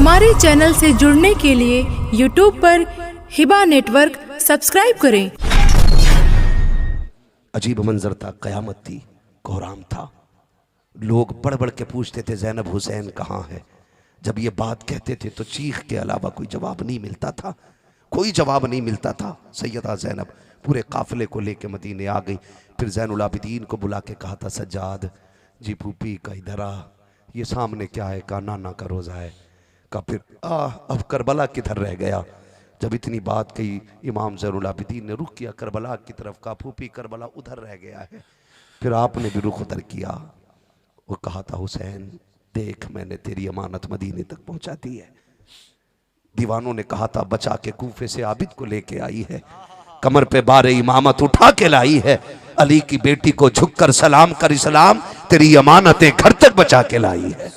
हमारे चैनल से जुड़ने के लिए YouTube पर हिबा नेटवर्क सब्सक्राइब करें। अजीब मंजर था, कयामत थी, कोहराम था। लोग बढ़ बढ़ के पूछते थे ज़ैनब हुसैन कहाँ है। जब ये बात कहते थे तो चीख के अलावा कोई जवाब नहीं मिलता था, कोई जवाब नहीं मिलता था। सैयदा ज़ैनब पूरे काफ़िले को लेके मदीने आ गई। फिर ज़ैनुल आबिदीन को बुला के कहा था सज्जाद जी फूफी का इधर आ, ये सामने क्या है? कहा नाना का रोज़ा है। कहा फिर अब करबला किधर रह गया? जब इतनी बात कही इमाम ज़ैनुल आबिदीन ने रुख किया करबला की तरफ, कहा फूफी करबला उधर रह गया है। फिर आपने भी रुख उधर किया। वो कहा था हुसैन देख मैंने तेरी अमानत मदीने तक पहुंचा दी है। दीवानों ने कहा था बचा के कूफे से आबिद को लेके आई है, कमर पे बारे इमामत उठा के लाई है। अली की बेटी को झुककर सलाम कर इस्लाम तेरी अमानतें घर तक बचा के लाई है।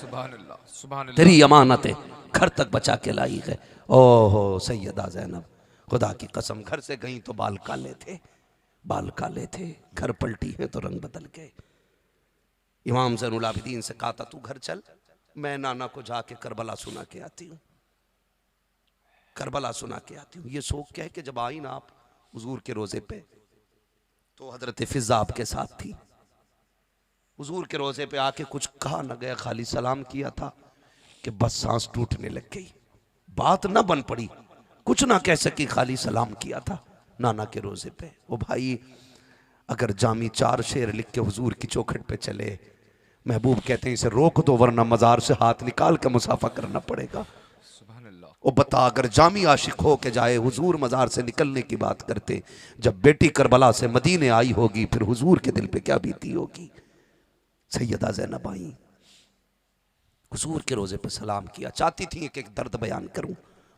तेरी अमानतें घर तक बचा के लाई है। ओहो सैयदा ज़ैनब खुदा की कसम, घर से गई तो बाल काले थे, बाल काले थे, घर पलटी है तो रंग बदल गए। इमाम ज़ैनुल आबिदीन से कहा था तू घर चल, मैं नाना को जाके करबला सुना के आती हूँ, करबला सुना के आती हूँ। ये शौक क्या है कि जब आई ना आप हुजूर के रोज़े पे तो हजरत फिजा आपके साथ थी। हुजूर के रोज़े पे आके कुछ कहा न गया, खाली सलाम किया था कि बस सांस टूटने लग गई, बात ना बन पड़ी, कुछ ना कह सकी, खाली सलाम किया था नाना के रोज़े पे। ओ भाई अगर जामी 4 शेर लिख के हुजूर की चौखट पे चले, महबूब कहते हैं इसे रोक दो वरना मज़ार से हाथ निकाल के मुसाफा करना पड़ेगा। ओ बता अगर जामी आशिक हो के जाए, हुजूर मज़ार से निकलने की बात करते, जब बेटी करबला से मदीने आई होगी फिर हुजूर के दिल पे क्या बीती होगी। सैयदा ज़ैनब आई, हुजूर के रोज़े पे सलाम किया, चाहती थी कि एक दर्द बयान करूं,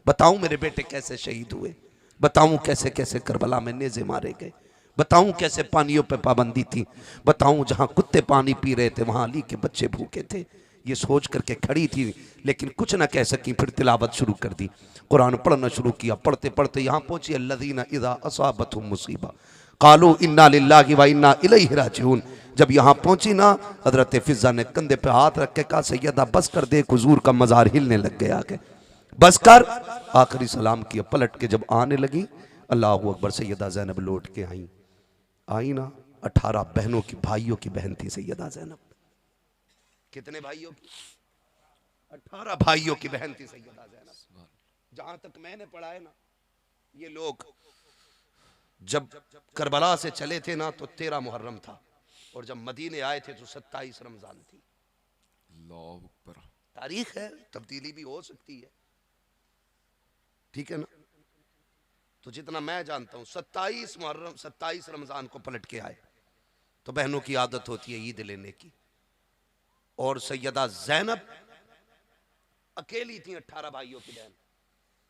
बताऊं मेरे बेटे कैसे शहीद हुए, बताऊं कैसे कैसे करबला में नेज़े मारे गए, बताऊं कैसे पानियों पे पाबंदी थी, बताऊं जहां कुत्ते पानी पी रहे थे वहां अली के बच्चे भूखे थे। ये सोच करके खड़ी थी लेकिन कुछ ना कह सकी। फिर तिलावत शुरू कर दी, कुरान पढ़ना शुरू किया। पढ़ते पढ़ते यहाँ पहुंची अल्लज़ीना इज़ा असाबतहुम मुसीबा क़ालू इन्ना लिल्लाहि व इन्ना इलैहि राजिऊन। जब यहाँ पहुंची ना हजरत फिजा ने कंधे पे हाथ रख के कहा सैयदा बस कर दे, हुजूर का मज़ार हिलने लग गया के बस कर। आखिरी सलाम किया, पलट के जब आने लगी अल्लाहु अकबर, सैयदा ज़ैनब लौट के आई ना 18 बहनों की, भाइयों की बहन थी सैयदा ज़ैनब। कितने भाइयों की? 18 भाइयों की बहन थी सैयदा ज़ैनब। जहां तक मैंने पढ़ा है ना, ये लोग जब करबला से चले थे ना तो 13 मुहर्रम था और जब मदीने आए थे तो 27 रमजान थी। तारीख है, तब्दीली भी हो सकती है, ठीक है ना। तो जितना मैं जानता हूं 27 मुहर्रम 27 रमजान को पलट के आए। तो बहनों की आदत होती है ईद लेने की, और सैयदा ज़ैनब अकेली थी 18 भाइयों की बहन।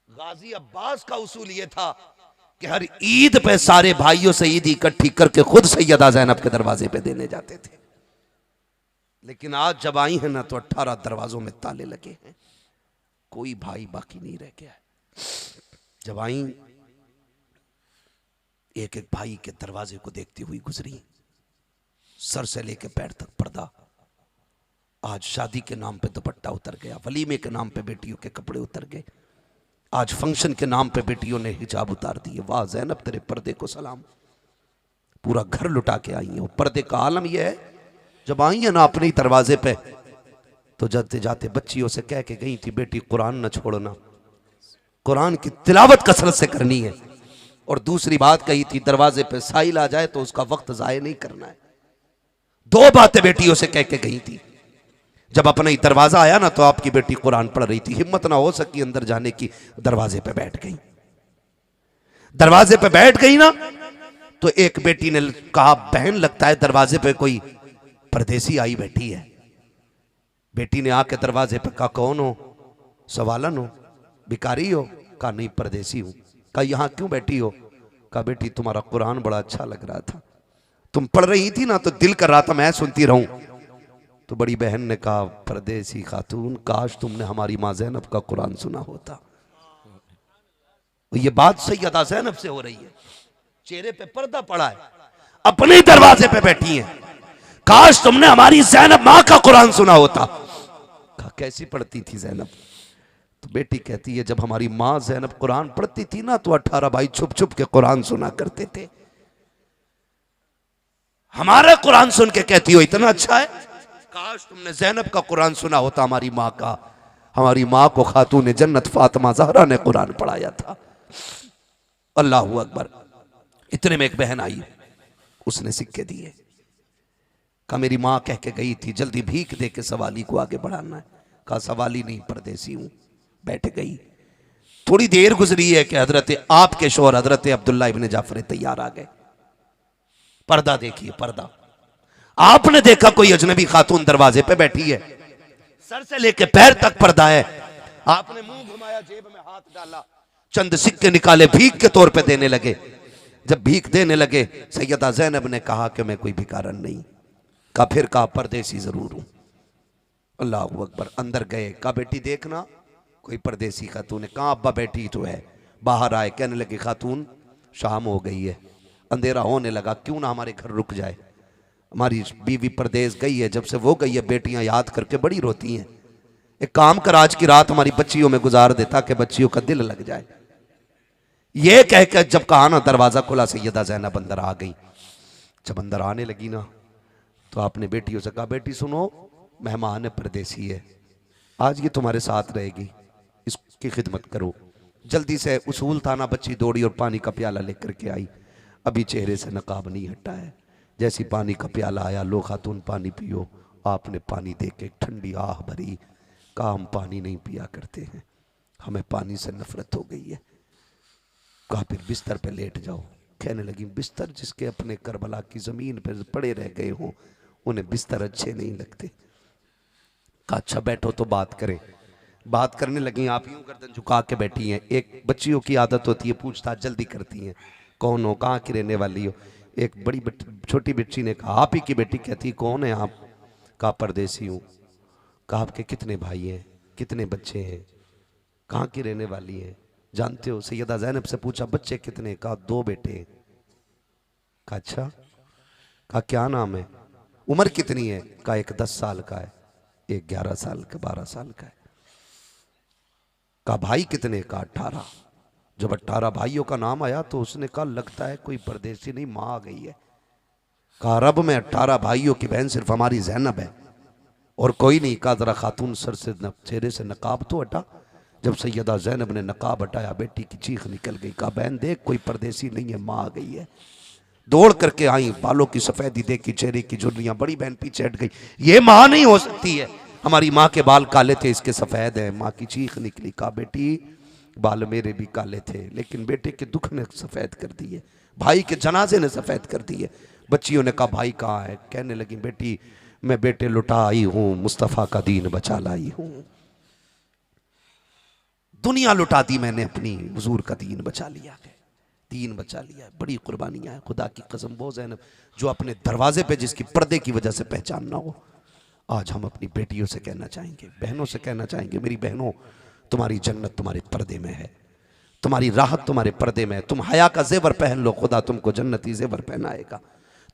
गाजी अब्बास का उसूल यह था कि हर ईद पे सारे भाइयों से ईद इकट्ठी करके खुद सैयदा ज़ैनब के दरवाजे पे देने जाते थे। लेकिन आज जब आई है ना तो 18 दरवाजों में ताले लगे हैं, कोई भाई बाकी नहीं रह गया है। जब आई एक एक भाई के दरवाजे को देखती हुई गुजरी, सर से लेके पैर तक पर्दा। आज शादी के नाम पे दुपट्टा उतर गया, वलीमे के नाम पे बेटियों के कपड़े उतर गए, आज फंक्शन के नाम पे बेटियों ने हिजाब उतार दिए। वाह ज़ैनब तेरे पर्दे को सलाम, पूरा घर लुटा के आई है। पर्दे का आलम यह है जब आई है ना अपने दरवाजे पे तो जाते जाते बच्चियों से कह के गई थी बेटी कुरान न छोड़ना, कुरान की तिलावत कसरत से करनी है। और दूसरी बात कही थी दरवाजे पे साइल आ जाए तो उसका वक्त ज़ाया नहीं करना है। 2 बातें बेटियों से कह के गई थी। जब अपना ही दरवाजा आया ना तो आपकी बेटी कुरान पढ़ रही थी, हिम्मत ना हो सकी अंदर जाने की, दरवाजे पे बैठ गई। दरवाजे पे बैठ गई ना तो एक बेटी ने कहा बहन लगता है दरवाजे पे कोई परदेसी आई बैठी है। बेटी ने आके दरवाजे पे कहा कौन हो? सवालन हो, भिखारी हो? कहा नहीं परदेसी हूं। कहा यहां क्यों बैठी हो? कहा बेटी तुम्हारा कुरान बड़ा अच्छा लग रहा था, तुम पढ़ रही थी ना तो दिल कर रहा था मैं सुनती रहूं। तो बड़ी बहन ने कहा परदेसी खातून काश तुमने हमारी माँ ज़ैनब का कुरान सुना होता। ये बात सैयदा ज़ैनब से हो रही है, चेहरे पे पर्दा पड़ा है, अपने दरवाजे पे बैठी हैं, काश तुमने हमारी ज़ैनब माँ का कुरान सुना होता। कहा कैसी पढ़ती थी ज़ैनब? तो बेटी कहती है जब हमारी माँ ज़ैनब कुरान पढ़ती थी ना तो 18 भाई छुप छुप के कुरान सुना करते थे। हमारा कुरान सुन के कहती हो इतना अच्छा है, काश तुमने ज़ैनब का कुरान सुना होता हमारी माँ का। हमारी माँ को खातून जन्नत फातिमा ज़हरा ने कुरान पढ़ाया था। अल्लाहु अकबर। इतने में एक बहन आई, उसने सिक्के दिए, कहा मेरी माँ कह के गई थी जल्दी भीख दे के सवाली को आगे बढ़ाना है। कहा सवाली नहीं परदेसी हूं। बैठ गई। थोड़ी देर गुजरी है कि हजरत आपके शोहर हजरत अब्दुल्ला इब्न जाफर तैयार आ गए। पर्दा देखिए, पर्दा। आपने देखा कोई अजनबी खातून दरवाजे पे बैठी है, सर से लेके पैर तक पर्दा है। आपने मुंह घुमाया, जेब में हाथ डाला, चंद सिक्के निकाले, भीख के तौर पे देने लगे। जब भीख देने लगे सैयदा ज़ैनब ने कहा कि मैं कोई भिखारन नहीं। कहा फिर कहा परदेसी जरूर हूं। अल्लाहु अकबर। अंदर गए, कहा बेटी देखना कोई परदेसी खातून है। कहा अब्बा बैठी तो है। बाहर आए, कहने लगे खातून शाम हो गई है, अंधेरा होने लगा, क्यों ना हमारे घर रुक जाए। हमारी बीवी परदेश गई है, जब से वो गई है बेटियां याद करके बड़ी रोती हैं। एक काम कर आज की रात हमारी बच्चियों में गुजार दे ताकि बच्चियों का दिल लग जाए। ये कह के जब कहा ना दरवाजा खुला, सैयदा ज़ैनब अंदर आ गई। जब अंदर आने लगी ना तो आपने बेटियों से कहा बेटी सुनो, मेहमान है, परदेसी है, आज ये तुम्हारे साथ रहेगी, इसकी खिदमत करो। जल्दी से उसूल था ना, बच्ची दौड़ी और पानी का प्याला लेकर के आई। अभी चेहरे से नकाब नहीं हटा है। जैसी पानी का प्याला आया, लो खातून पानी पियो। आपने पानी दे के ठंडी आह भरी। कहा हम पानी नहीं पिया करते हैं, हमें पानी से नफरत हो गई है। कहा फिर बिस्तर पे लेट जाओ। कहने लगी बिस्तर जिसके अपने करबला की जमीन पर पड़े रह गए हों उन्हें बिस्तर अच्छे नहीं लगते। कहा अच्छा बैठो तो बात करें। बात करने लगी। आप यूं गर्दन झुका के बैठी हैं। एक बच्चियों की आदत होती है पूछताछ जल्दी करती हैं, कौन हो, कहाँ की रहने वाली हो। एक बड़ी छोटी बच्ची ने कहा आप ही की बेटी। कहती कौन है आप। कहा परदेसी हूँ। कहा आपके कितने भाई हैं, कितने बच्चे हैं, कहाँ की रहने वाली हैं, जानते हो। सैयदा ज़ैनब से पूछा बच्चे कितने। कहा 2 बेटे। कहा अच्छा। कहा क्या नाम है, उम्र कितनी है। कहा एक 10 साल का है, एक 11 साल का, 12 साल का है। कहा भाई कितने। कहा 18। जब 18 भाइयों का नाम आया तो उसने कहा लगता है कोई परदेसी नहीं, माँ आ गई है। कहा रब में 18 भाइयों की बहन सिर्फ हमारी ज़ैनब है और कोई नहीं। कहा जरा खातून सर से चेहरे से नकाब तो हटा। जब सैयदा ज़ैनब ने नकाब हटाया बेटी की चीख निकल गई। कहा बहन देख कोई परदेसी नहीं है, माँ आ गई है। दौड़ करके आई, बालों की सफ़ेदी देखी, चेहरे की झुर्रियाँ। बड़ी बहन पीछे हट गई, ये माँ नहीं हो सकती है, हमारी माँ के बाल काले थे इसके सफ़ेद हैं। माँ की चीख निकली। कहा बेटी बाल मेरे भी काले थे लेकिन बेटे के दुख ने सफ़ेद कर दिए, भाई के जनाजे ने सफ़ेद कर दिए। बच्चियों ने कहा भाई कहाँ है। कहने लगी बेटी मैं बेटे लुटा आई हूँ, मुस्तफ़ा का दीन बचा लाई हूँ। दुनिया लुटा दी मैंने, अपनी हुजूर का दीन बचा लिया है, दीन बचा लिया है। बड़ी कुर्बानियाँ हैं, खुदा की कसम। वो ज़ैनब जो अपने दरवाजे पे जिसकी पर्दे की वजह से पहचान ना हो, आज हम अपनी बेटियों से कहना चाहेंगे, बहनों से कहना चाहेंगे मेरी बहनों तुम्हारी जन्नत तुम्हारे पर्दे में है, तुम्हारी राहत तुम्हारे पर्दे में है। तुम हया का जेवर पहन लो, खुदा तुमको जन्नती जेवर पहनाएगा।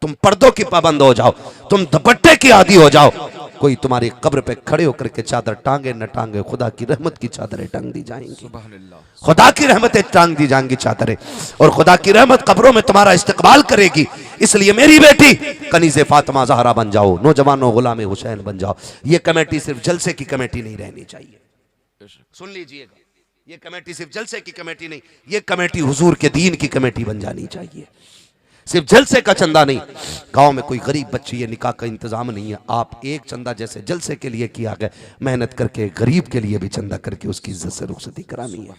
तुम पर्दों की पाबंद हो जाओ, तुम दुपट्टे की आदी हो जाओ, कोई तुम्हारी कब्र पे खड़े होकर के चादर टांगे न टांगे, खुदा की रहमत की चादरें टांग दी जाएंगी, खुदा की रहमतें टांग दी जाएंगी चादरें, और खुदा की रहमत कब्रों में तुम्हारा इस्तकबाल करेगी। इसलिए मेरी बेटी कनीज़े फातिमा ज़हरा बन जाओ, नौजवानों गुलाम हुसैन बन जाओ। ये कमेटी सिर्फ जलसे की कमेटी नहीं रहनी चाहिए, सुन लीजिएगा। ये कमेटी सिर्फ जलसे की कमेटी नहीं, ये कमेटी हुजूर के दीन की कमेटी बन जानी चाहिए। सिर्फ जलसे का चंदा नहीं, गांव में कोई गरीब बच्ची है, निकाह का इंतजाम नहीं है, आप एक चंदा जैसे जलसे के लिए किया गया, मेहनत करके गरीब के लिए भी चंदा करके उसकी इज्जत से रुखसती करानी है।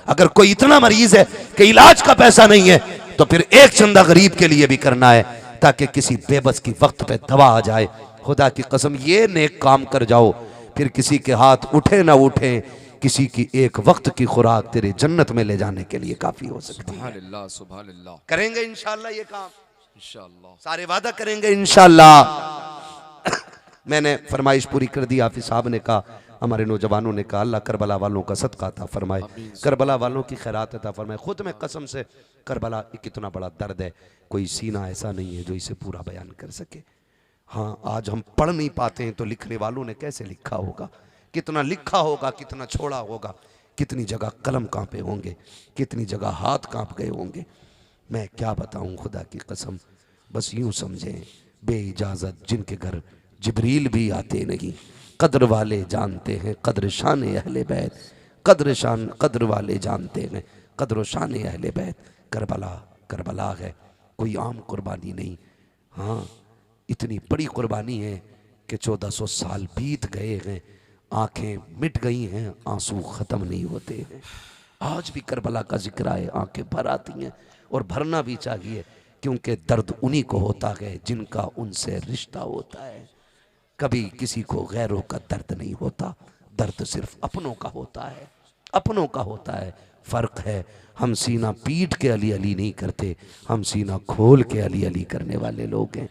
अगर कोई इतना मरीज है कि इलाज का पैसा नहीं है तो फिर एक चंदा गरीब के लिए भी करना है ताकि किसी बेबस की वक्त पे दवा आ जाए। खुदा की कसम ये नेक काम कर जाओ, फिर किसी के हाथ उठे ना उठे, किसी की एक वक्त की खुराक तेरे जन्नत में ले जाने के लिए काफी हो सकती है। सुभान अल्लाह। करेंगे इंशाअल्लाह ये काम, इंशाअल्लाह सारे वादा करेंगे इंशाअल्लाह। मैंने फरमाइश पूरी कर दी। हाफिज साहब ने कहा, हमारे नौजवानों ने कहा अल्लाह करबला वालों का सदका था फरमाए, करबला वालों की खैरात था फरमाए। खुद में कसम से करबला कितना बड़ा दर्द है, कोई सीना ऐसा नहीं है जो इसे पूरा बयान कर सके। हाँ आज हम पढ़ नहीं पाते हैं तो लिखने वालों ने कैसे लिखा होगा, कितना लिखा होगा, कितना छोड़ा होगा। कितनी जगह कलम कांपे होंगे, कितनी जगह हाथ कांप गए होंगे। मैं क्या बताऊं खुदा की कसम। बस यूं समझें बेइजाज़त जिनके घर जिब्रील भी आते नहीं, कद्र वाले जानते हैं कद्र शान अहले बैत, कद्र वाले जानते हैं कद्र शान अहले बैत। करबला करबला है, कोई आम कुर्बानी नहीं। हाँ, इतनी बड़ी कुर्बानी है कि 1400 साल बीत गए हैं, आंखें मिट गई हैं, आंसू ख़त्म नहीं होते हैं। आज भी करबला का जिक्र आए आंखें भर आती हैं, और भरना भी चाहिए, क्योंकि दर्द उन्हीं को होता है जिनका उनसे रिश्ता होता है। कभी किसी को गैरों का दर्द नहीं होता, दर्द सिर्फ अपनों का होता है, अपनों का होता है। फ़र्क है, हम सीना पीट के अली अली नहीं करते, हम सीना खोल के अली अली करने वाले लोग हैं।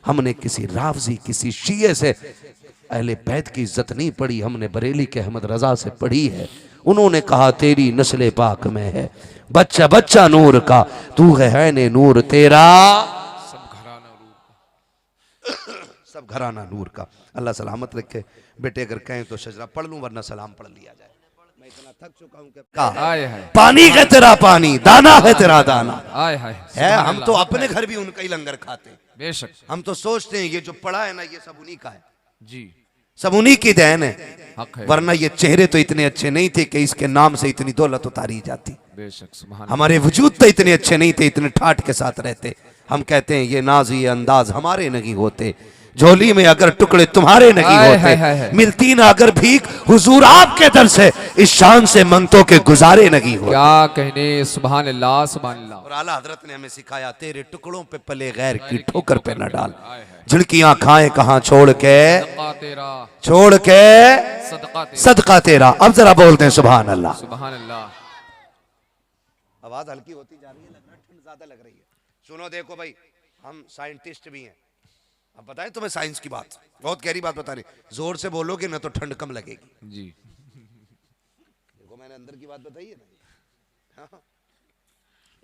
हमने किसी रावजी किसी शीये से अहले बैत की इज्जत नहीं पढ़ी, हमने बरेली के अहमद रजा से पढ़ी है। उन्होंने कहा तेरी नस्ल पाक में है बच्चा बच्चा नूर का, तू है ने नूर तेरा सब घराना नूर का। अल्लाह सलामत रखे। बेटे अगर कहें तो शजरा पढ़ लूं, वरना सलाम पढ़ लिया जाए। मैं इतना थक चुका हूं। पानी है तेरा पानी, दाना है तेरा दाना है। हम तो अपने घर भी उनका ही लंगर खाते हैं, बेशक। हम तो सोचते हैं ये जो पड़ा है ना ये सब उन्हीं का है जी, सब उन्हीं की देन है। हक है। वरना ये चेहरे तो इतने अच्छे नहीं थे कि इसके नाम से इतनी दौलत उतारी जाती। बेशक, सुभान हमारे वजूद तो इतने अच्छे नहीं थे, इतने ठाठ के साथ रहते। हम कहते हैं ये नाज ये अंदाज हमारे नहीं होते, झोली में अगर टुकड़े तुम्हारे नहीं होते, मिलती ना अगर भीख हुजूर आपके दर से, इस शान से मंगतों के गुजारे नहीं होते। क्या कहने, सुभान अल्लाह सुभान अल्लाह। और आला हजरत ने हमें सिखाया तेरे टुकड़ों पे पले गैर की ठोकर पे न डाल, झिड़कियां खाएं कहां छोड़ के, छोड़ के सदका तेरा। अब जरा बोलते हैं सुभान अल्लाह सुभान अल्लाह। आवाज हल्की होती जा रही है, लग रहा है ठंड ज्यादा लग रही है। सुनो देखो भाई, हम साइंटिस्ट भी हैं, अब बताएं तुम्हें साइंस की बात, बहुत गहरी बात बता रही। जोर से बोलोगे ना तो ठंड कम लगेगी जी। देखो मैंने अंदर की बात बताई है ना।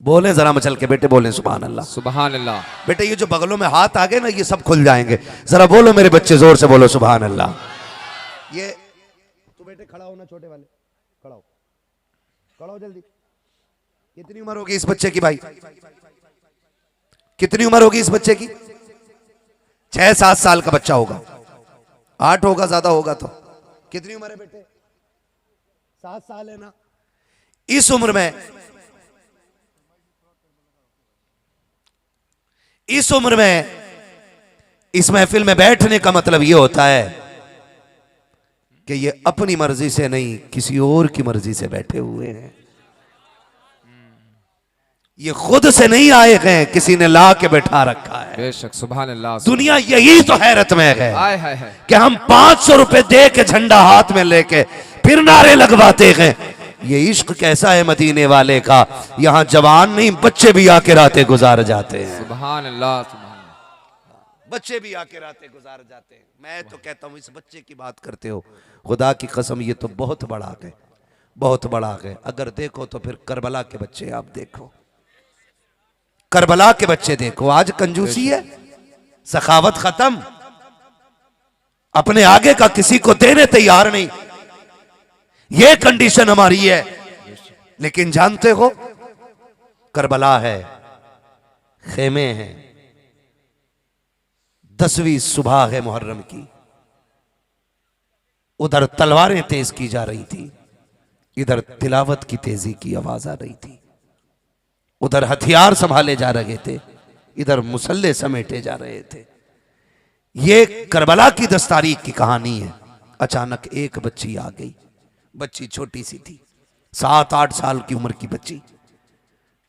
बोले जरा मचल के बेटे, बोले सुभान अल्लाह सुभान अल्लाह। बेटे ये जो बगलों में हाथ आ गए ना ये सब खुल जाएंगे, जरा बोलो मेरे बच्चे जोर से बोलो सुभान अल्लाह। ये तू बेटे खड़ा हो ना, छोटे वाले खड़ा हो, खड़ा हो जल्दी। कितनी उम्र होगी इस बच्चे की भाई, कितनी उम्र होगी इस बच्चे की? 6-7 साल का बच्चा होगा, 8 होगा, ज्यादा होगा तो। कितनी उम्र है बेटे? 7 साल है ना। इस उम्र में, इस उम्र में इस महफिल में बैठने का मतलब यह होता है कि ये अपनी मर्जी से नहीं किसी और की मर्जी से बैठे हुए हैं। ये खुद से नहीं आए हैं, किसी ने ला के बैठा रखा है। बेशक, सुभान अल्लाह। दुनिया यही तो हैरत में है आय हाय हाय कि हम 500 रुपए दे के झंडा हाथ में लेके फिर नारे लगवाते हैं। ये इश्क कैसा है मदीने वाले का, यहाँ जवान नहीं बच्चे भी आके रातें गुजार जाते हैं। सुभान अल्लाह सुभान अल्लाह। बच्चे भी आके रातें गुजार जाते हैं। मैं तो कहता हूँ इस बच्चे की बात करते हो, खुदा की कसम ये तो बहुत बड़ा है, बहुत बड़ा है। अगर देखो तो फिर करबला के बच्चे आप देखो, करबला के बच्चे देखो। आज कंजूसी है, सखावत खत्म, अपने आगे का किसी को देने तैयार नहीं, ये कंडीशन हमारी है। लेकिन जानते हो करबला है, खेमे हैं, 10वीं सुबह है मुहर्रम की, उधर तलवारें तेज की जा रही थी, इधर तिलावत की तेजी की आवाज आ रही थी, उधर हथियार संभाले जा रहे थे, इधर मुसल्ले समेटे जा रहे थे। ये करबला की 10 तारीख की कहानी है। अचानक एक बच्ची आ गई, बच्ची छोटी सी थी, 7-8 साल की उम्र की बच्ची।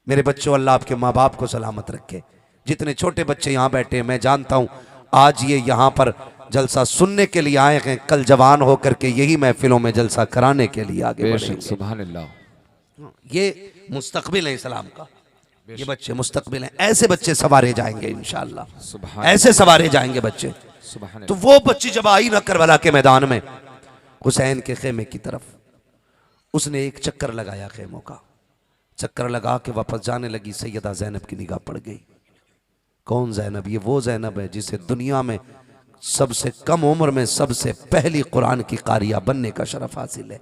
मेरे बच्चों, अल्लाह आपके माँ बाप को सलामत रखे। जितने छोटे बच्चे यहाँ बैठे हैं, मैं जानता हूँ आज ये यहाँ पर जलसा सुनने के लिए आए हैं, कल जवान होकर के यही महफिलों में जलसा कराने के लिए आगे बढ़ेंगे। सुभान अल्लाह। ये मुस्तकबिल है इस्लाम का, ये बच्चे मुस्तकबिल हैं। ऐसे बच्चे सवारे जाएंगे इंशाअल्लाह, ऐसे सवारे जाएंगे बच्चे। तो वो बच्ची जब आई ना करबला के मैदान में, हुसैन के खेमे की तरफ, उसने एक चक्कर लगाया खेमों का, चक्कर लगा के वापस जाने लगी। सैयदा ज़ैनब की निगाह पड़ गई। कौन ज़ैनब? ये वो ज़ैनब है जिसे दुनिया में सबसे कम उम्र में सबसे पहली कुरान की कारिया बनने का शरफ हासिल है।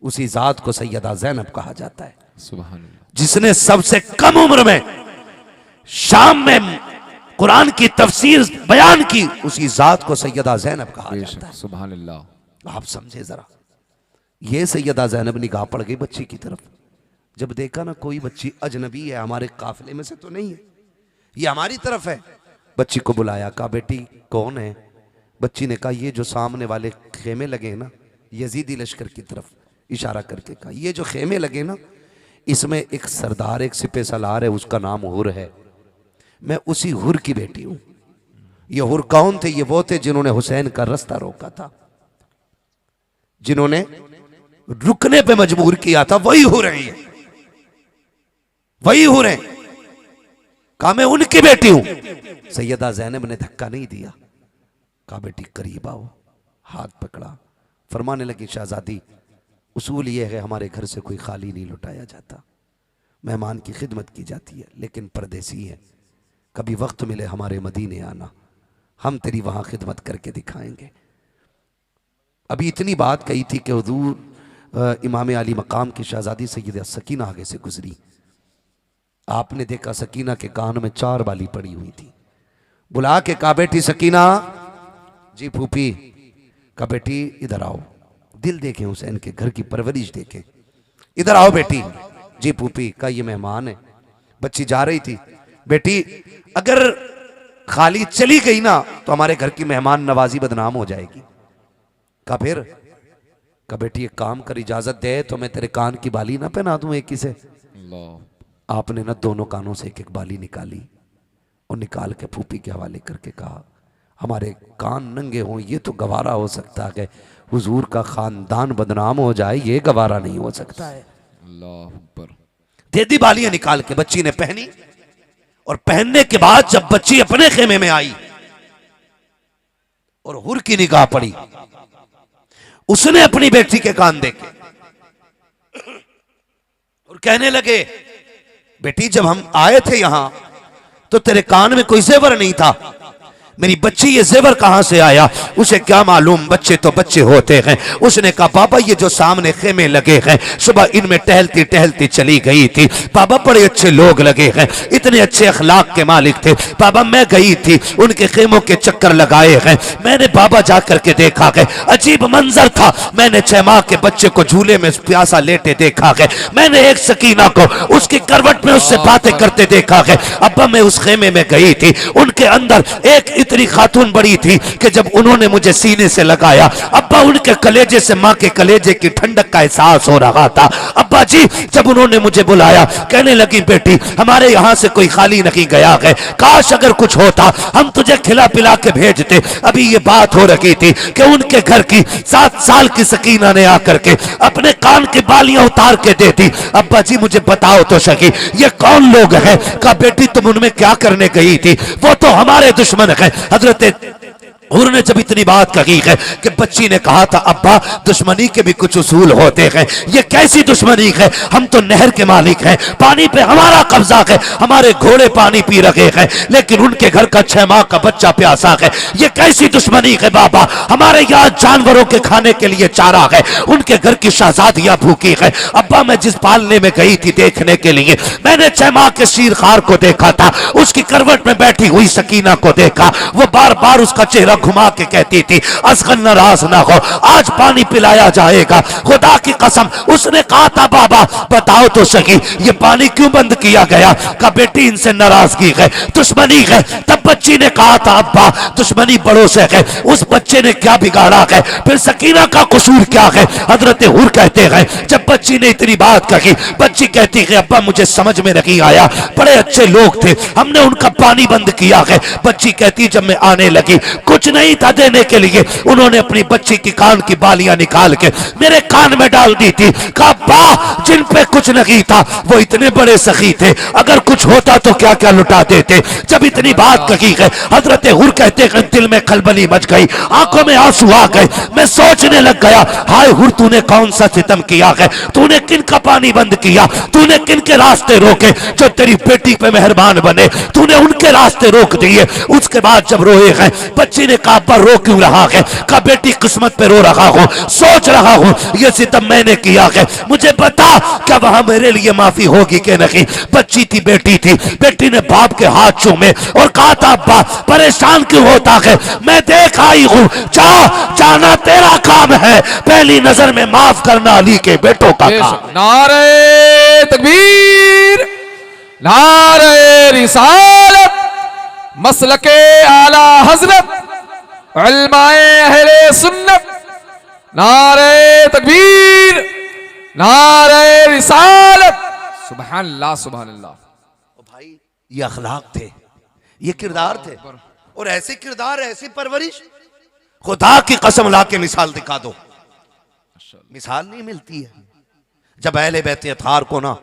उसी जात को सैयदा ज़ैनब कहा जाता है, सुभान अल्लाह। जिसने सबसे कम उम्र में शाम में कुरान की तफसीर बयान की, उसी जात को सैयदा ज़ैनब कहा जाता बेशक, है। सुभान अल्लाह। आप समझे जरा, ये सैयदा ज़ैनब निगाह पड़ गई बच्ची की तरफ। जब देखा ना कोई बच्ची अजनबी है, हमारे काफिले में से तो नहीं है, ये हमारी तरफ है, बच्ची को बुलाया, कहा बेटी कौन है? बच्ची ने कहा ये जो सामने वाले खेमे लगे हैं ना, यजीदी लश्कर की तरफ इशारा करके कहा, ये जो खेमे लगे ना, इसमें एक सरदार, एक सिपह सलार है, उसका नाम हुर है, मैं उसी हुर की बेटी हूं। ये हुर कौन थे? ये वो थे जिन्होंने हुसैन का रास्ता रोका था, जिन्होंने रुकने पे मजबूर किया था, वही हुर हैं, ये वही हुर हैं। कहा मैं उनकी बेटी हूं। सैयदा ज़ैनब ने धक्का नहीं दिया, कहा बेटी करीब आओ, हाथ पकड़ा, फरमाने लगी शहजादी उसूल यह है हमारे घर से कोई खाली नहीं लुटाया जाता, मेहमान की खिदमत की जाती है, लेकिन परदेसी है, कभी वक्त मिले हमारे मदीने आना, हम तेरी वहां खिदमत करके दिखाएंगे। अभी इतनी बात कही थी कि हुजूर इमाम अली मकाम की शहजादी सैयदा सकीना आगे से गुजरी। आपने देखा सकीना के कान में 4 बाली पड़ी हुई थी। बुला के कहा बेटी सकीना। जी फूफी। कहा बेटी इधर आओ, दिल देखें हुसैन के घर की परवरिश देखें, इधर आओ बेटी। जी फूफी। कहा ये मेहमान है। बच्ची जा रही थी। बेटी अगर खाली चली गई ना तो हमारे घर की मेहमान नवाजी बदनाम हो जाएगी। कहा फिर? कहा बेटी एक काम कर, इजाजत दे तो मैं तेरे कान की बाली ना पहना दूं एक ही से। आपने ना दोनों कानों से एक एक बाली निकाली और निकाल के फूफी के हवाले करके कहा हमारे कान नंगे हों ये तो गवारा हो सकता है, हुजूर का खानदान बदनाम हो जाए ये गवारा नहीं हो सकता है। अल्लाह अकबर। दे दी बालियां निकाल के, बच्ची ने पहनी और पहनने के बाद जब बच्ची अपने खेमे में आई और हुर की निगाह पड़ी, उसने अपनी बेटी के कान देखे और कहने लगे बेटी जब हम आए थे यहां तो तेरे कान में कोई जेवर नहीं था, मेरी बच्ची ये जेवर कहां से आया? उसे क्या मालूम, बच्चे तो बच्चे होते हैं। उसने कहा पापा ये जो सामने खेमे लगे हैं सुबह इनमें टहलती टहलती चली गई थी, पापा बड़े अच्छे लोग लगे हैं, इतने अच्छे अखलाक के मालिक थे, पापा मैं गई थी उनके खेमों के चक्कर लगाए हैं, मैंने पापा जा करके देखा है अजीब मंजर था, मैंने 6 माह के बच्चे को झूले में प्यासा लेटे देखा है, मैंने एक सकीना को उसकी करवट में उससे बातें करते देखा है। अब्बा मैं उस खेमे में गई थी, उनके अंदर एक इतनी खातून बड़ी थी कि जब उन्होंने मुझे सीने से लगाया अब्बा उनके कलेजे से मां के कलेजे की ठंडक का एहसास हो रहा था। अब्बा जी जब उन्होंने मुझे बुलाया कहने लगी बेटी हमारे यहां से कोई खाली नहीं गया है, काश अगर कुछ होता हम तुझे खिला पिला के भेजते। अभी ये बात हो रही थी कि उनके घर की 7 साल की सकीना ने आकर के अपने कान की बालियां उतार के दे दी। अब्बा जी मुझे बताओ तो सकी ये कौन लोग हैं? कहा बेटी तुम उनमें क्या करने गई थी? वो तो हमारे दुश्मन है। हजरत उन्होंने जब इतनी बात कही है कि बच्ची ने कहा था अब्बा दुश्मनी के भी कुछ उसूल होते हैं, ये कैसी दुश्मनी है? हम तो नहर के मालिक हैं, पानी पे हमारा कब्जा है, हमारे घोड़े पानी पी रहे हैं लेकिन उनके घर का 6 माह का बच्चा प्यासा है, ये कैसी दुश्मनी है बाबा? हमारे यहाँ जानवरों के खाने के लिए चारा है, उनके घर की शहजादियां भूखी है। अब्बा मैं जिस पालने में गई थी देखने के लिए मैंने 6 माह के शीरखार को देखा था, उसकी करवट में बैठी हुई सकीना को देखा, वो बार बार उसका चेहरा घुमा के कहती थी असगन नाराज ना हो आज पानी पिलाया जाएगा। खुदा की कसम उसने कहा था बाबा बताओ तो सही ये पानी क्यों बंद किया गया? का बेटी इनसे नाराजगी है, दुश्मनी है। तब बच्ची ने कहा था अब्बा दुश्मनी बड़ों से है, उस बच्चे ने क्या बिगाड़ा है? फिर सकीना का कसूर क्या है? हजरत हुर कहते हैं जब बच्ची ने इतनी बात कही बच्ची कहती है अब्बा मुझे समझ में नहीं आया, बड़े अच्छे लोग थे हमने उनका पानी बंद किया है। बच्ची कहती जब मैं आने लगी कुछ नहीं था देने के लिए, उन्होंने अपनी बच्ची की कान की बालियां निकाल के मेरे कान में डाल दी थी। कहा बा जिन पे कुछ नहीं था वो इतने बड़े सखी थे, अगर कुछ होता तो क्या क्या लुटा देते। जब इतनी बात कही है हजरत हुर कहते हैं दिल में खलबली मच गई, आंखों में आंसू आ गए, मैं सोचने लग गया हाय हुर तूने कौन सा सितम किया है? तूने किन का पानी बंद किया? तूने किन के रास्ते रोके जो तेरी बेटी पे मेहरबान बने? तूने उनके रास्ते रोक दिए। उसके बाद जब रोए हैं बच्ची ने मैंने कहा अब्बा रो क्यों रहा है? कहा बेटी किस्मत पे रो रहा हूँ, सोच रहा हूँ ये सितम मैंने किया है, मुझे बता क्या वहां मेरे लिए माफी होगी कि नहीं? बच्ची थी, बेटी थी, बेटी ने बाप के हाथ चूमे और कहा था अब्बा परेशान क्यों होता है, मैं देख आई हूँ, जाना तेरा काम है, पहली नजर में माफ करना अली के बेटों का काम। नारे तकबीर, नारे रिसालत, मसलके आला हजरत, उलमाए अहले सुन्नत, नारे तकबीर, नारे रिसालत, सुभान अल्लाह सुभान अल्लाह। भाई ये अखलाक थे, ये किरदार थे, और ऐसे किरदार, ऐसी परवरिश, खुदा की कसम ला के मिसाल दिखा दो, मिसाल नहीं मिलती है। जब अहले बैत अतहार को ना,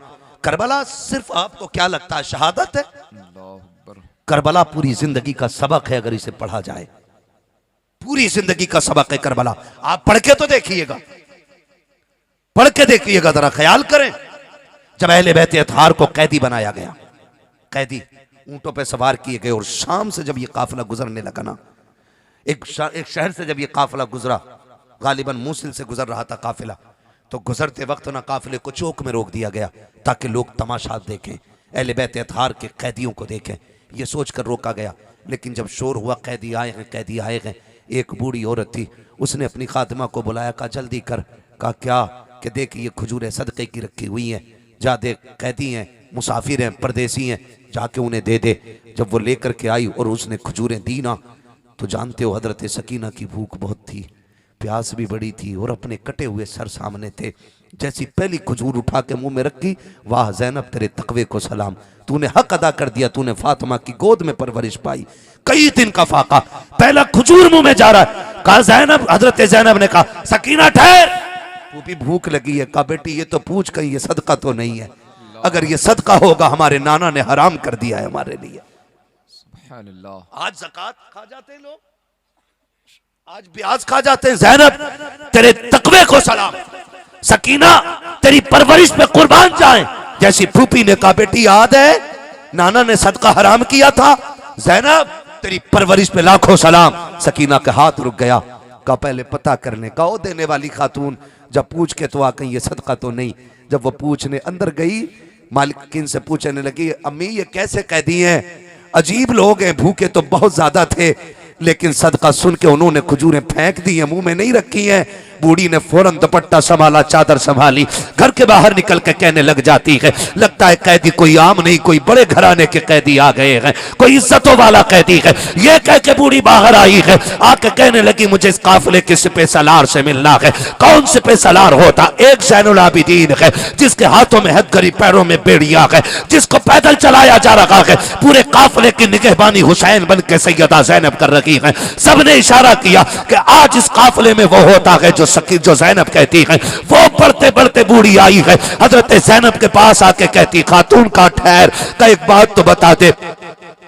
करबला सिर्फ आपको क्या लगता है शहादत है? करबला पूरी जिंदगी का सबक है, अगर इसे पढ़ा जाए पूरी जिंदगी का सबक है करबला। आप पढ़ के तो देखिएगा, पढ़ के देखिएगा, जरा ख्याल करें। जब अहले बैत अतहार को कैदी बनाया गया, कैदी ऊंटों पे सवार किए गए, और शाम से जब ये काफिला गुजरने लगा ना, एक शहर से जब ये काफिला गुजरा, गालिबन मूसिल से गुजर रहा था काफिला, तो गुजरते वक्त ना काफिले को चौक में रोक दिया गया ताकि लोग तमाशा देखें, अहले बैत अतहार के कैदियों को देखें, ये सोचकर रोका गया। लेकिन जब शोर हुआ कैदी आए हैं, कैदी आए हैं, एक बूढ़ी औरत थी, उसने अपनी खातिमा को बुलाया, कहा जल्दी कर। कहा क्या? कि देख ये खजूरें सदक़े की रखी हुई हैं, जा देख, कैदी हैं, मुसाफिर हैं, परदेसी हैं, जाके उन्हें दे दे। जब वो लेकर के आई और उसने खजूरें दी ना, तो जानते हो हजरत सकीना की भूख बहुत थी, प्यास भी बड़ी थी, और अपने कटे हुए सर सामने थे। जैसी पहली खजूर उठा के मुंह में रखी, वाह ज़ैनब तेरे तकवे को सलाम, तूने हक अदा कर दिया, तूने फातिमा की गोद में परवरिश पाई। कई दिन का फाका, पहला खजूर मुंह में जा रहा है। कहा ज़ैनब, हजरत ज़ैनब ने कहा सकीना ठहर, तू भी भूख लगी है। कहा बेटी ये तो पूछ कहीं, ये सदका तो नहीं है, अगर ये सदका होगा हमारे नाना ने हराम कर दिया है हमारे लिए। आज ज़कात खा जाते हैं लोग, आज ब्याज खा जाते हैं। ज़ैनब तेरे तकवे को सलाम, सकीना तेरी परवरिश पे कुर्बान जाए। जैसी फूफी ने कहा बेटी याद है नाना ने सदका हराम किया था, ज़ैनब तेरी परवरिश पे लाखों सलाम। सकीना का हाथ रुक गया, का पहले पता करने का, ओ देने वाली खातून जब पूछ के तो आ कहीं ये सदका तो नहीं। जब वो पूछने अंदर गई, मालिकिन से पूछने लगी, अम्मी ये कैसे कैदी हैं, अजीब लोग हैं, भूखे तो बहुत ज्यादा थे, लेकिन सदका सुन के उन्होंने खजूरें फेंक दी हैं, मुंह में नहीं रखी हैं। बूढ़ी ने फौरन दुपट्टा संभाला, चादर संभाली, घर के बाहर निकल के कहने लग जाती है, लगता है कैदी कोई आम नहीं, कोई बड़े घराने के कैदी आ गए हैं, कोई इज्जतों वाला कैदी है। ये कह के बूढ़ी बाहर आई है, आके कहने लगी मुझे इस काफिले के सिपे सलार से मिलना है। कौन सिपे सलार होता? एक ज़ैनुल आबिदीन है, जिसके हाथों में हथकड़ी, पैरों में बेड़ियां है, जिसको पैदल चलाया जा रहा है। पूरे काफिले की निगहबानी हुसैन बन के सैयदा ज़ैनब कर रही है। सबने इशारा किया कि आज इस काफिले में वो होता है जो ज़ैनब कहती है। वो बढ़ते बढ़ते बूढ़ी आई है, हजरत ज़ैनब के पास आके कहती, खातून का ठहर, का एक बात तो बता दे,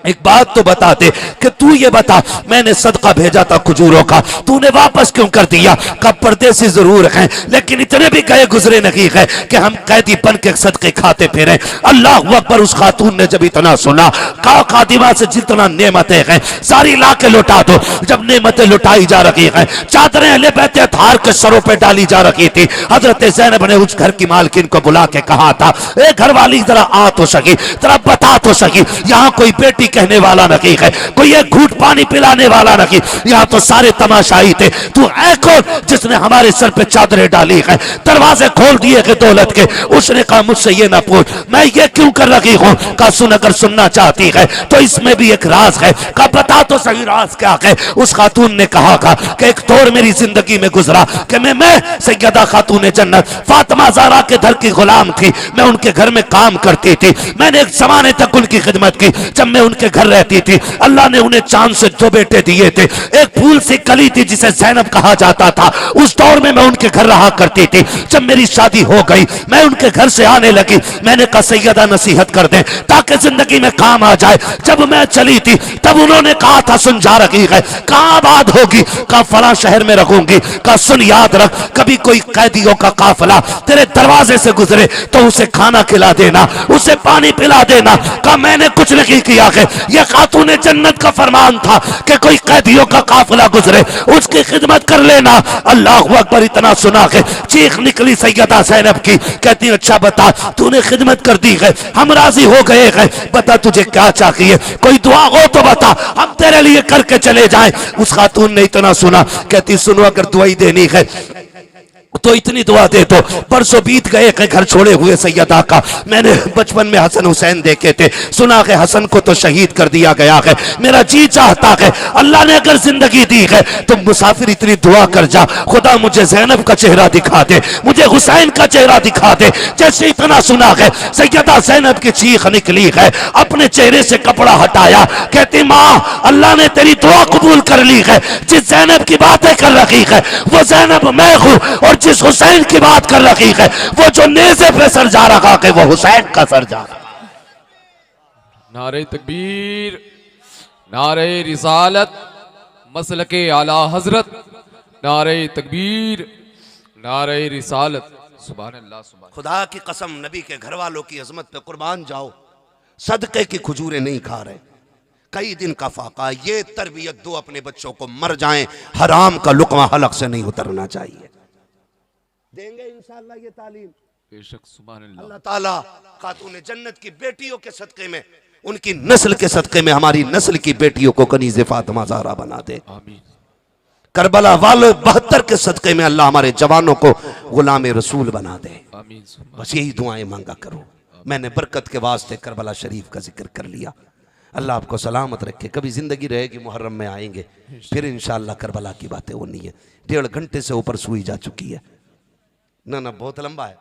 एक बात तो बता दे कि तू ये बता, मैंने सदका भेजा था खजूरों का, तूने वापस क्यों कर दिया? कब परदेसी जरूर हैं, लेकिन इतने भी गए गुजरे नहीं है कि हम कैदी बन के सदके खाते फिरे। अल्लाह अकबर। उस खातून ने जब इतना सुना, का खादिमा से जितना नेमतें हैं सारी ला के लुटा दो। जब नेमतें लुटाई जा रही हैं, चादरें अहले बैत अतहार के सरों पे डाली जा रही थी, हजरत ज़ैनब ने उस घर की मालकिन को बुला के कहा था, ए घर वाली जरा आ तो सकी, जरा बता तो सकी, यहाँ कोई बेटी कहने वाला नहीं है, कोई एक घूंट पानी पिलाने वाला नहीं, यहाँ तो सारे तमाशाई थे। तू है कौन जिसने हमारे सर पे चादरें डाली है, दरवाजे खोल दिए के दौलत के? उसने कहा मुझसे ये ना पूछ, मैं ये क्यों कर रही हूँ? कहा सुन, अगर सुनना चाहती है तो इसमें भी एक राज है। कहा बता तो सही राज क्या है? उस खातून ने कहा कि एक दौर मेरी जिंदगी में गुजरा कि मैं सैयदा खातून जन्नत फातिमा ज़हरा के घर की गुलाम थी, मैं उनके घर में काम करती थी, मैंने एक जमाने तक उनकी खिदमत की। जब मैं उनके घर रहती थी, अल्लाह ने उन्हें चांद से 2 बेटे दिए थे। एक फूल सी कली थी जिसे ज़ैनब कहा जाता था, उस दौर में मैं उनके घर रहा करती थी। जब मेरी शादी हो गई, मैं उनके घर से आने लगी, मैंने कहा सैयदा नसीहत कर दें ताकि जिंदगी में काम आ जाए। जब मैं चली थी तब उन्होंने कहा था सुन जा रही है, कहाँ बात होगी? कहा फला शहर में रखूंगी। कहा सुन याद रख, कभी कोई कैदियों का काफिला तेरे दरवाजे से गुजरे तो उसे खाना खिला देना, उसे पानी पिला देना। कहा मैंने कुछ नहीं किया है, ये खातून जन्नत का फरमान था कि कोई कैदियों का काफिला गुजरे उसकी खिदमत कर लेना। अल्लाह अकबर, इतना सुना के चीख निकली सैयदा ज़ैनब की। कहती अच्छा बता, तूने खिदमत कर दी है, हम राजी हो गए हैं, बता तुझे क्या चाहिए, कोई दुआ हो तो बता, हम तेरे लिए करके चले जाएं। उस खातून ने इतना सुना, कहती सुनो, अगर दुआई देनी है तो इतनी दुआ दे दो। परसों बीत गए कि घर छोड़े हुए सैयदा का मैंने बचपन में हसन हुसैन देखे थे, सुना है हसन को तो शहीद कर दिया गया है। मेरा जी चाहता है अल्लाह ने अगर जिंदगी दी है तो मुसाफिर इतनी दुआ कर जा, खुदा मुझे ज़ैनब का चेहरा दिखा दे, मुझे हुसैन का चेहरा दिखा दे। जैसे इतना सुना है सैयदा ज़ैनब की चीख निकली है, अपने चेहरे से कपड़ा हटाया, कहती माँ अल्लाह ने तेरी दुआ कबूल कर ली है। जिस ज़ैनब की बातें कर रही है वो ज़ैनब मैं हूँ, और जिस हुसैन की बात कर रही है वो जो नेज़े पे सर जा रहा है वो हुसैन का सर जा रहा है। नारे तकबीर, नारे रिसालत, मसलके आला हजरत, नारे तकबीर, नारे रिसालत। सुभान अल्लाह, सुभान। खुदा की कसम, नबी के घर वालों की अजमत पे कुर्बान जाओ, सदके की खजूरें नहीं खा रहे, कई दिन का फाका। ये तरबियत दो अपने बच्चों को, मर जाएं हराम का लुकमा हलक से नहीं उतरना चाहिए। देंगे इंशाअल्लाह ये तालीम, बेशक। सुभान अल्लाह। अल्लाह ताला खातून जन्नत की बेटियों के सदके में, उनकी नस्ल के सदके में हमारी नस्ल की बेटियों को कनीज़े फातिमा ज़हरा बना दे। आमीन। करबला वाले 72 के सदके में अल्लाह हमारे जवानों को गुलाम रसूल बना दे। आमीन। बस यही दुआएं मांगा करो। मैंने बरकत के वास्ते करबला शरीफ का जिक्र कर लिया। अल्लाह आपको सलामत रखे, कभी जिंदगी रहेगी मुहर्रम में आएंगे फिर इंशाअल्लाह करबला की बातें होनी है। 1.5 घंटे से ऊपर सुई जा चुकी है। ना बहुत लंबा है।